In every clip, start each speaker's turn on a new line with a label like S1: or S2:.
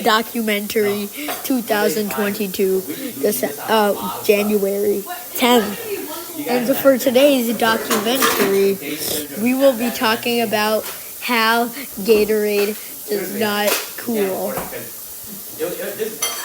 S1: documentary 2022, January 10th. And for today's documentary, we will be talking about how Gatorade is not cool.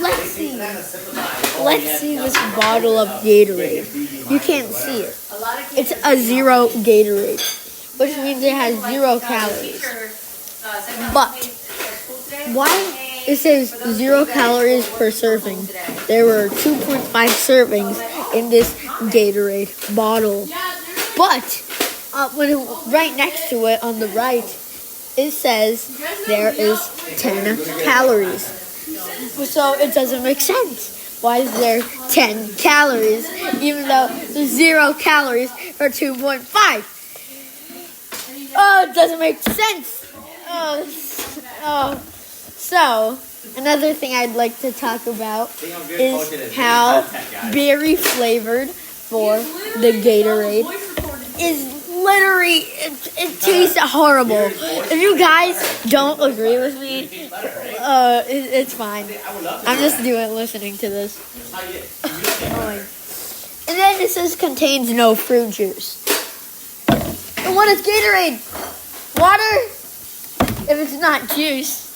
S1: Let's see this bottle of Gatorade. You can't see it. It's a zero Gatorade, which means it has 0 calories. But why it says 0 calories per serving? There were 2.5 servings in this Gatorade bottle. But right next to it on the right, it says there is 10 calories. So it doesn't make sense. Why is there 10 calories even though there's 0 calories for 2.5? Oh, it doesn't make sense. So, another thing I'd like to talk about is how berry flavored for the Gatorade is literally, it tastes horrible. If you guys don't agree with me, it's fine. I'm just listening to this. And then it says contains no fruit juice. And what is Gatorade? Water? If it's not juice,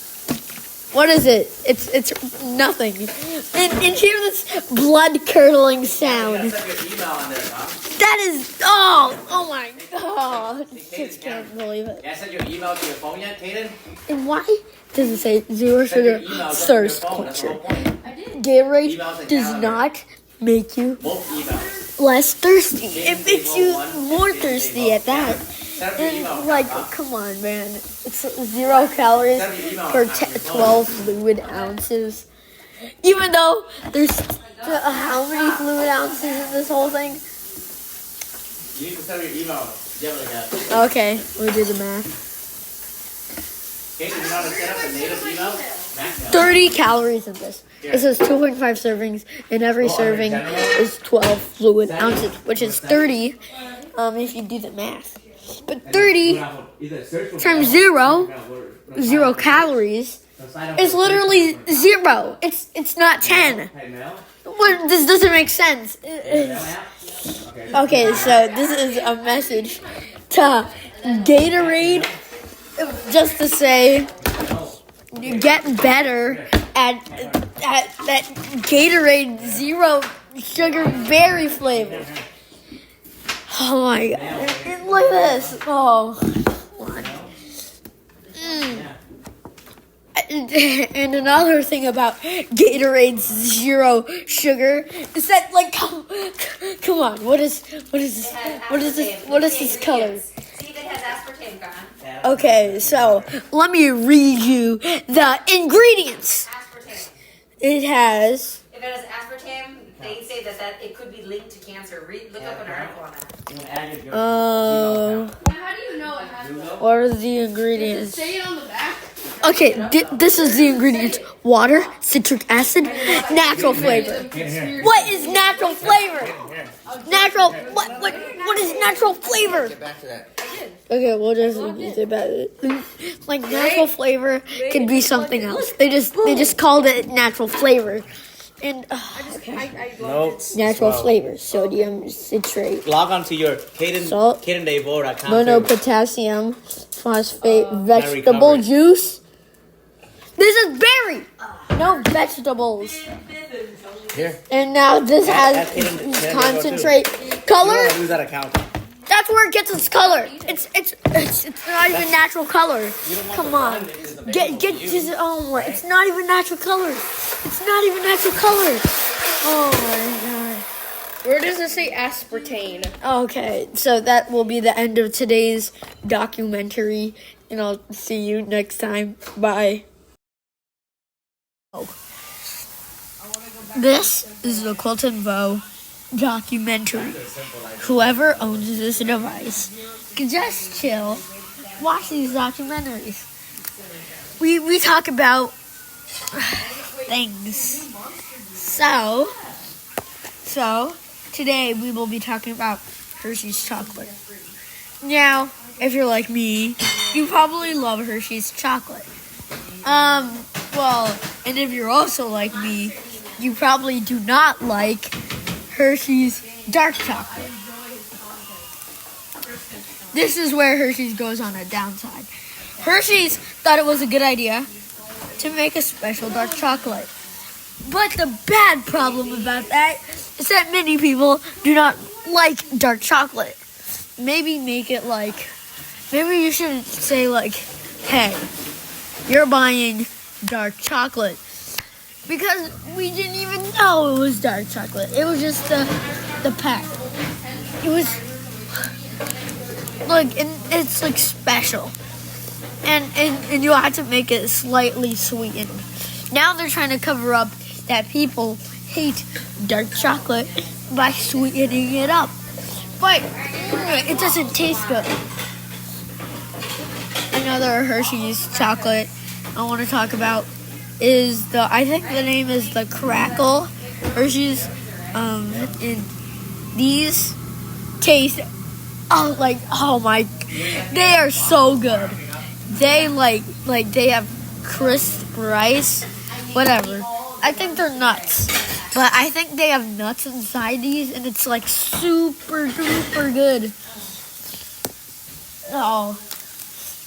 S1: what is it? It's nothing. And hear this blood-curdling sound. That is, oh my God. I just can't believe it.
S2: I sent your email to your phone yet, Kaden?
S1: And why does it say zero sugar thirst quencher? Gatorade does not make you less thirsty. It makes you more thirsty at that. And come on, man. It's 0 calories for 12 fluid ounces. Even though there's how many fluid ounces in this whole thing?
S2: You need to send your email.
S1: Okay, we do the math.
S2: Okay, you know how to set up a native email?
S1: 30 calories in this. It says 2.5 servings, and every serving is 12 fluid ounces, which is 30 if you do the math. But 30 times 0 calories, is literally 0. It's not 10. This doesn't make sense. Okay, so this is a message to Gatorade, just to say, you get better at that Gatorade 0 sugar berry flavor. Oh my God. Look at this. Oh. And another thing about Gatorade's 0 sugar is that, come on, what is this color?
S3: See if it has aspartame, Grandma.
S1: Okay, so let me read you the ingredients.
S3: Aspartame.
S1: It has.
S3: If it has aspartame, they say that it could be linked to cancer. Look up an article on that.
S4: How do you know it has that?
S1: What are the ingredients?
S4: Say it on the back.
S1: Okay, this is the ingredients: water, citric acid, natural flavor. What is natural flavor? Natural. What is natural flavor? Okay, we'll just use it about it. Natural flavor could be something else. They just called it natural flavor. And
S2: no,
S1: natural flavor: sodium citrate.
S2: Log on to your
S1: Salt,
S2: KadenDevo.com.
S1: monopotassium phosphate, vegetable juice. This is berry, no vegetables.
S2: Here.
S1: And now this has concentrate. Color.
S2: Use that account.
S1: That's where it gets its color. It's not even natural color. Come on, get this. Oh, it's not even natural color. It's not even natural color. Oh my God.
S4: Where does it say aspartame?
S1: Okay, so that will be the end of today's documentary, and I'll see you next time. Bye. This is the Colton Voe documentary. Whoever owns this device can just chill, watch these documentaries. We talk about things. So today we will be talking about Hershey's chocolate. Now, if you're like me, you probably love Hershey's chocolate. Well, and if you're also like me, you probably do not like Hershey's dark chocolate. This is where Hershey's goes on a downside. Hershey's thought it was a good idea to make a special dark chocolate. But the bad problem about that is that many people do not like dark chocolate. Maybe make it like, maybe you should say like, hey, you're buying dark chocolate. Because we didn't even know it was dark chocolate. It was just the pack. It was, look, and it's like special. And you have to make it slightly sweetened. Now they're trying to cover up that people hate dark chocolate by sweetening it up. But it doesn't taste good. Another Hershey's chocolate I want to talk about is I think the name is the Crackle Hershey's. And these taste, they are so good. They they have crisp rice, whatever. I think they're nuts, but I think they have nuts inside these, and it's like super duper good. Oh,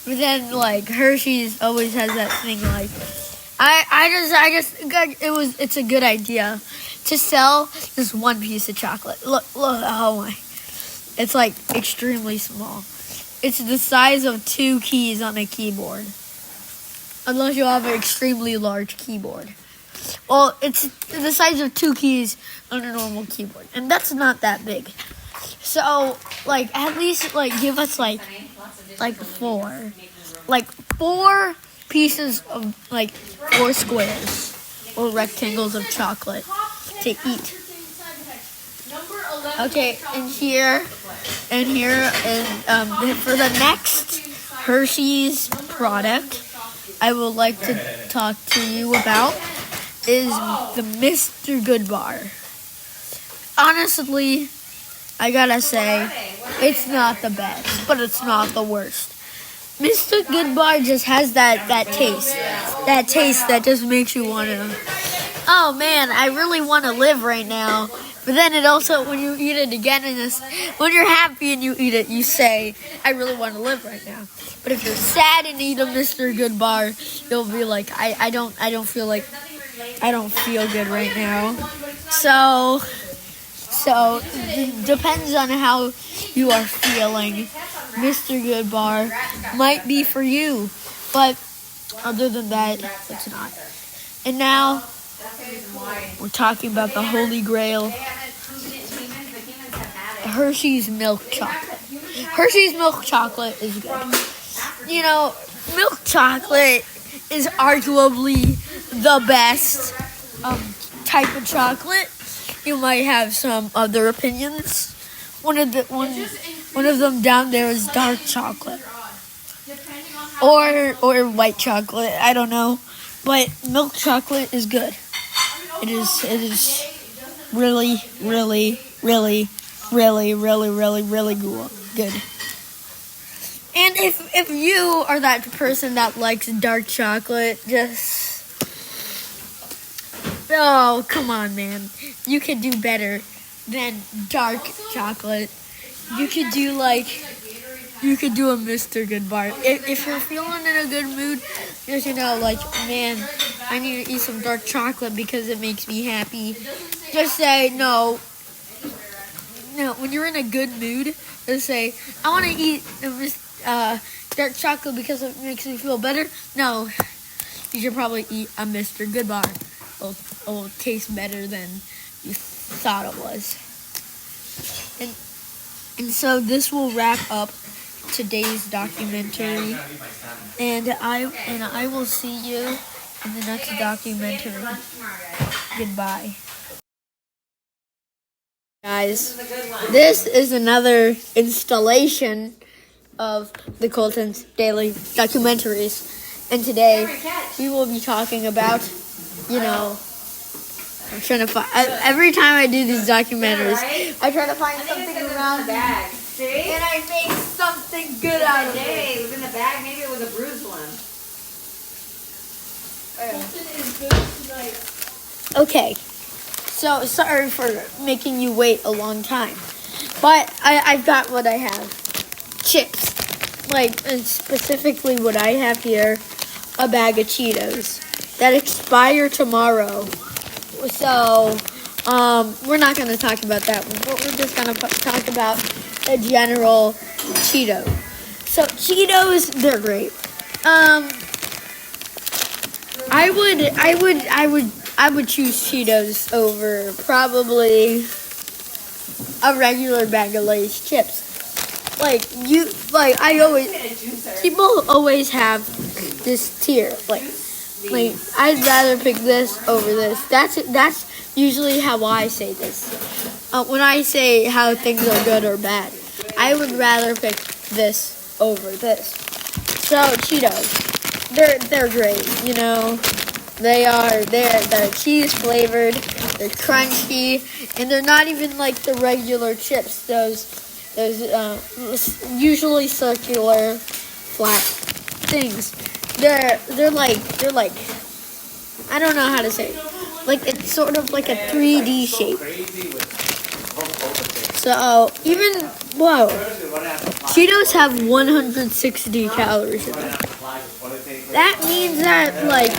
S1: but then like Hershey's always has that thing like, it's a good idea to sell just one piece of chocolate. Look, oh my, it's like extremely small. It's the size of 2 keys on a keyboard. Unless you have an extremely large keyboard. Well, it's the size of 2 keys on a normal keyboard. And that's not that big. So, like, at least, like, give us, like 4. Like, 4 pieces of, 4 squares. Or rectangles of chocolate to eat. Okay, and here, for the next Hershey's product I would like to talk to you about is the Mr. Goodbar. Honestly, I gotta say, it's not the best, but it's not the worst. Mr. Goodbar just has that taste that just makes you want to, oh man, I really want to live right now. But then it also, when you eat it again when you're happy and you eat it, you say, I really want to live right now. But if you're sad and eat a Mr. Goodbar, you'll be like, I don't feel good right now. So it depends on how you are feeling. Mr. Goodbar might be for you, but other than that, it's not. And now we're talking about the Holy Grail, Hershey's milk chocolate. Hershey's milk chocolate is good. You know, milk chocolate is arguably the best type of chocolate. You might have some other opinions. One of them down there is dark chocolate, or white chocolate. I don't know, but milk chocolate is good. It is really, really, really, really, really, really, really good. And if you are that person that likes dark chocolate, oh, come on, man. You could do better than dark chocolate. You could do a Mr. Goodbar. If you're feeling in a good mood, just, man, I need to eat some dark chocolate because it makes me happy. Just say, no, when you're in a good mood, just say, I want to eat dark chocolate because it makes me feel better. No, you should probably eat a Mr. Goodbar. It'll taste better than you thought it was. And so this will wrap up today's documentary. And I will see you in the next documentary. Goodbye. Guys, this is another installation of the Colton's Daily Documentaries. And today we will be talking about, I'm trying to find, every time I do these documentaries, I try to find something around
S3: bag. See?
S1: and I make something good out of it.
S3: Hey, it was in the bag. Maybe it was a bruised one.
S1: Okay, so sorry for making you wait a long time, but I've got what I have. Chips, like and specifically what I have here, a bag of Cheetos that expire tomorrow. So, we're not gonna talk about that one, but we're just gonna talk about the general Cheeto. So Cheetos, they're great. I would choose Cheetos over probably a regular bag of Lay's chips. People always have this tier. Like I'd rather pick this over this. That's usually how I say this. When I say how things are good or bad, I would rather pick this over this. So Cheetos, they're great. You know, they're cheese flavored. They're crunchy, and they're not even like the regular chips. Those usually circular, flat things. They're like I don't know how to say it. Like it's sort of like a 3D shape. So Cheetos have 160 calories in them. That means that like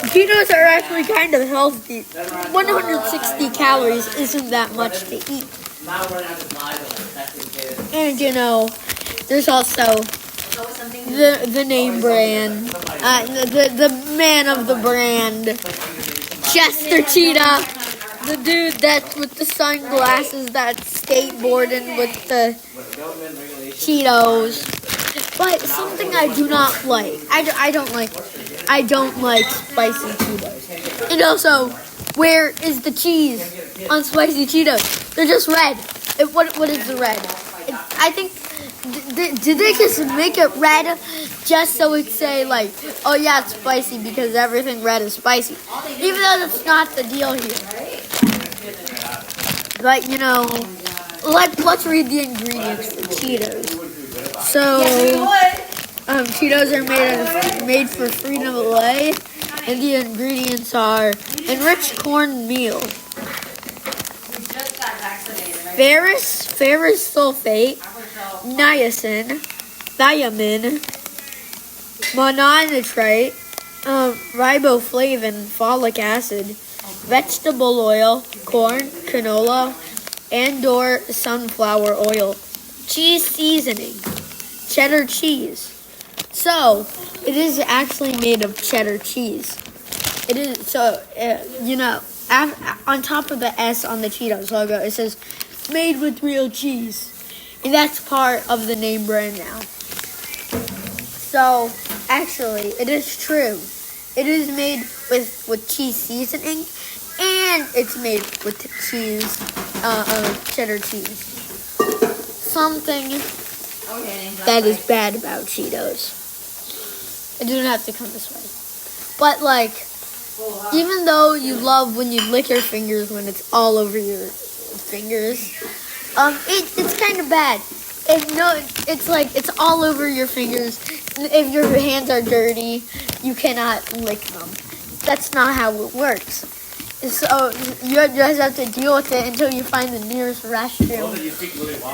S1: Cheetos are actually kind of healthy. 160 calories isn't that much to eat. And you know, there's also the name brand, the man of the brand, Chester Cheetah, the dude that's with the sunglasses that's skateboarding with the Cheetos. But something I do not like, I don't like spicy Cheetos. And also, where is the cheese on spicy Cheetos? They're just red. What is the red? I think, did they just make it red just so it say like, oh yeah, it's spicy because everything red is spicy. Even though that's not the deal here. But you know, let's read the ingredients for Cheetos. So, Cheetos are made for Frito-Lay, and the ingredients are enriched corn meal, ferrous sulfate, niacin, thiamine, mononitrate, riboflavin, folic acid, vegetable oil, corn, canola, and/or sunflower oil, cheese seasoning, cheddar cheese. So, it is actually made of cheddar cheese. It is, so, you know, on top of the S on the Cheetos logo, it says, made with real cheese. And that's part of the name brand now. So, actually, it is true. It is made with cheese seasoning, and it's made with cheese, cheddar cheese. Something that is bad about Cheetos. It doesn't have to come this way. But, like, even though you love when you lick your fingers when it's all over your fingers, it's kind of bad. It's like it's all over your fingers. If your hands are dirty, you cannot lick them. That's not how it works. So you just have to deal with it until you find the nearest restroom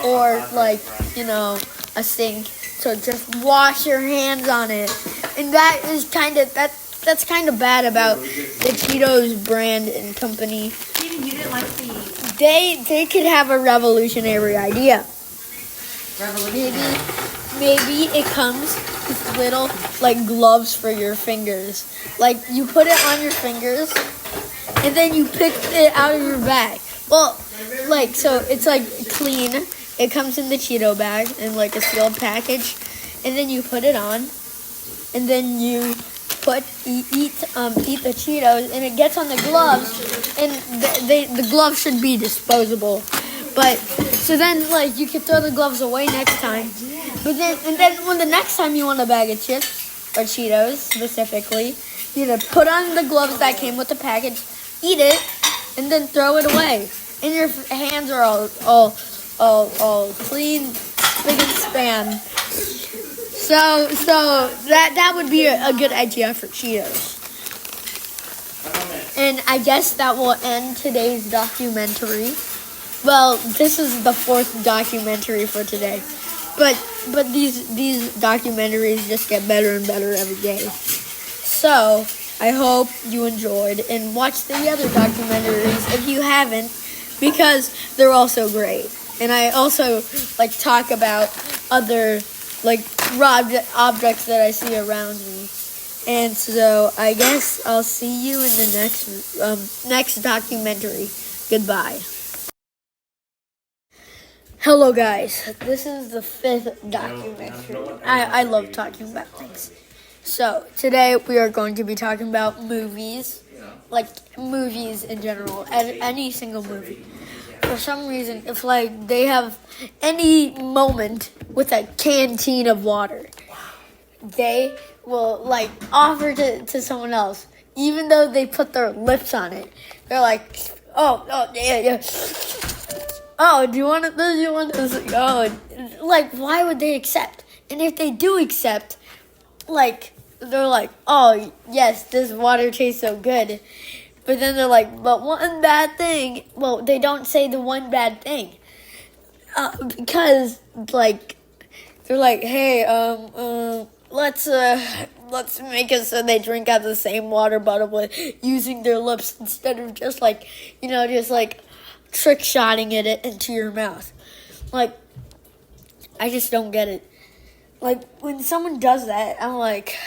S1: or like, you know, a sink. So just wash your hands on it. And that is that's kind of bad about the Cheetos brand and company.
S3: Steven, you didn't like the
S1: They could have a revolutionary idea. Maybe it comes with little like gloves for your fingers. Like you put it on your fingers and then you pick it out of your bag. Well, like so it's like clean. It comes in the Cheeto bag in like a sealed package, and then you put it on, and then you eat the Cheetos, and it gets on the gloves, and the gloves should be disposable. But so then like you can throw the gloves away next time. But then when the next time you want a bag of chips or Cheetos specifically, you need to put on the gloves that came with the package, eat it, and then throw it away. And your hands are all clean, spick and span. So that would be a good idea for Cheetos. And I guess that will end today's documentary. Well, this is the fourth documentary for today. But these documentaries just get better and better every day. So I hope you enjoyed and watch the other documentaries if you haven't, because they're also great. And I also like talk about other like objects that I see around me. And so I guess I'll see you in the next documentary. Goodbye. Hello guys, this is the fifth documentary. I love talking about things. So today we are going to be talking about movies, like movies in general, any single movie. For some reason, if like they have any moment with a canteen of water, they will like offer to someone else, even though they put their lips on it. They're like, oh yeah. Oh, do you want it? Do you want this? Oh, like, why would they accept? And if they do accept, like, they're like, oh, yes, this water tastes so good. But then they're like, but one bad thing. Well, they don't say the one bad thing. Because, like, they're like, hey, let's make it so they drink out the same water bottle with using their lips instead of just like, trick shotting it into your mouth. Like, I just don't get it. Like, when someone does that, I'm like,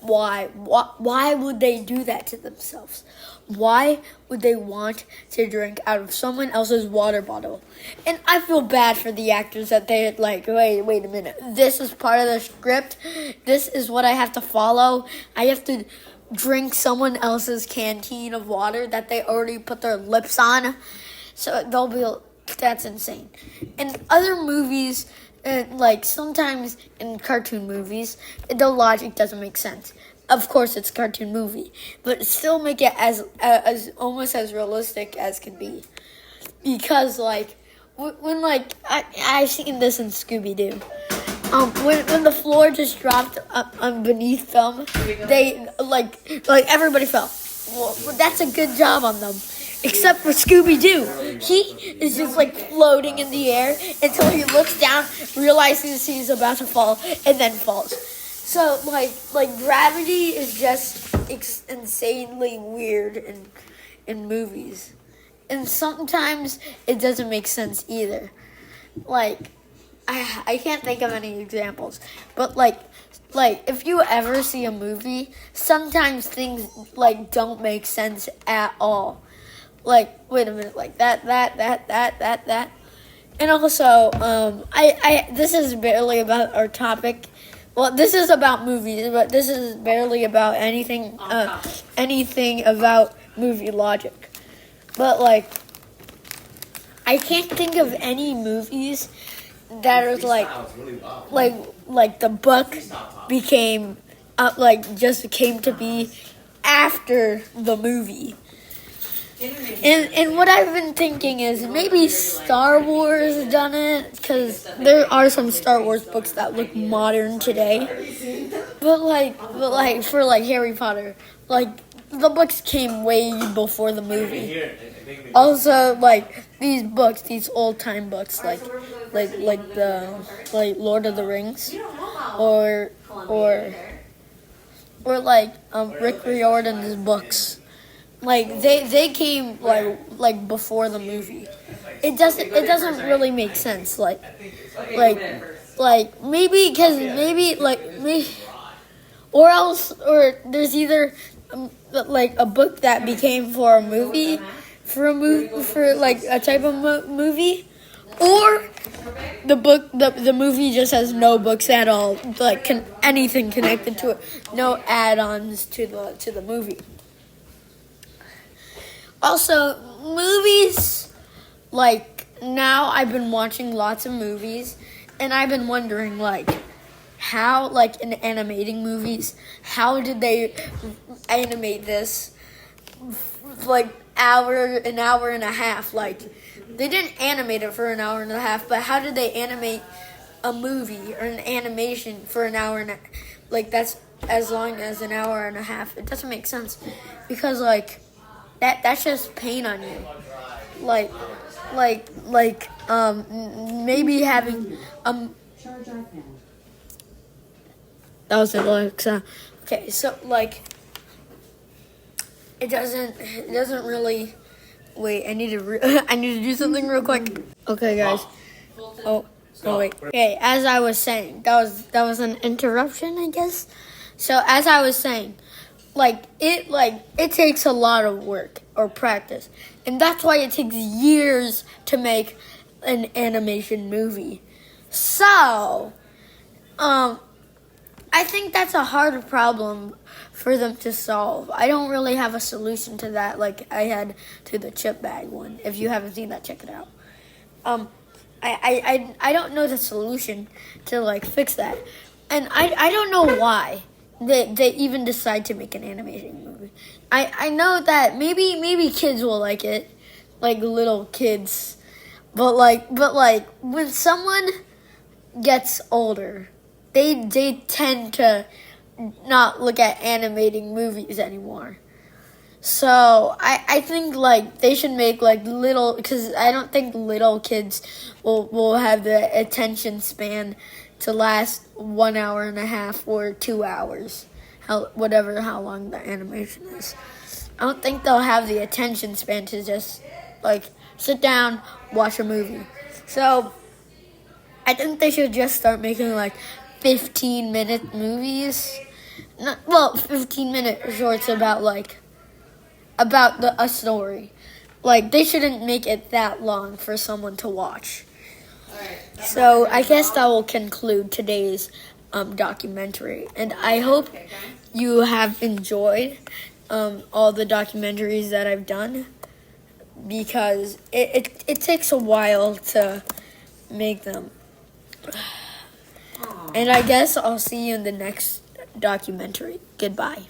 S1: why? Why would they do that to themselves? Why would they want to drink out of someone else's water bottle? And I feel bad for the actors that they're like, wait a minute. This is part of the script. This is what I have to follow. I have to drink someone else's canteen of water that they already put their lips on. So they'll be, that's insane. In other movies, like sometimes in cartoon movies, the logic doesn't make sense. Of course, it's a cartoon movie, but still make it as almost as realistic as can be. Because like when like I've seen this in Scooby-Doo. When the floor just dropped beneath them, they like everybody fell. Well, that's a good job on them, except for Scooby-Doo. He is just like floating in the air until he looks down, realizes he's about to fall, and then falls. So like gravity is just insanely weird in movies, and sometimes it doesn't make sense either. Like, I can't think of any examples, but like if you ever see a movie, sometimes things like don't make sense at all. Like, wait a minute, like that, and also I this is barely about our topic. Well, this is about movies, but this is barely about anything about movie logic. But like, I can't think of any movies that are like the book became just came to be after the movie. And what I've been thinking is maybe Star Wars done it, because there are some Star Wars books that look modern today. But for like Harry Potter, like the books came way before the movie. Also, like these books, these old time books, like Lord of the Rings, or like Rick Riordan's books. Like they came like before the movie. It doesn't really make sense. Like maybe or else, or there's either like a book that became for a movie, for like a type of movie, or the movie just has no books at all, like anything connected to it, no add-ons to the movie. Also, movies, like now I've been watching lots of movies, and I've been wondering like how, like in animating movies, how did they animate this like an hour and a half? Like, they didn't animate it for an hour and a half, but how did they animate a movie or an animation for an hour and a, like that's as long as an hour and a half. It doesn't make sense because like that's just pain on you. Like maybe having that was Alexa. Okay, so like it doesn't really. Wait, I need to I need to do something real quick. Okay, guys. Oh wait. Okay, as I was saying, that was an interruption, I guess. So as I was saying, it takes a lot of work or practice, and that's why it takes years to make an animation movie. So, I think that's a hard problem for them to solve. I don't really have a solution to that like I had to the chip bag one. If you haven't seen that, check it out. I don't know the solution to like fix that. And I don't know why they even decide to make an animation movie. I know that maybe kids will like it, like little kids. But when someone gets older, they tend to not look at animating movies anymore. So I think like they should make like little, because I don't think little kids will have the attention span to last 1 hour and a half or 2 hours, how long the animation is. I don't think they'll have the attention span to just like sit down, watch a movie. So I think they should just start making like 15-minute movies. 15-minute shorts about a story. Like they shouldn't make it that long for someone to watch. So I guess that will conclude today's documentary, and I hope you have enjoyed all the documentaries that I've done, because it takes a while to make them. And I guess I'll see you in the next documentary. Goodbye.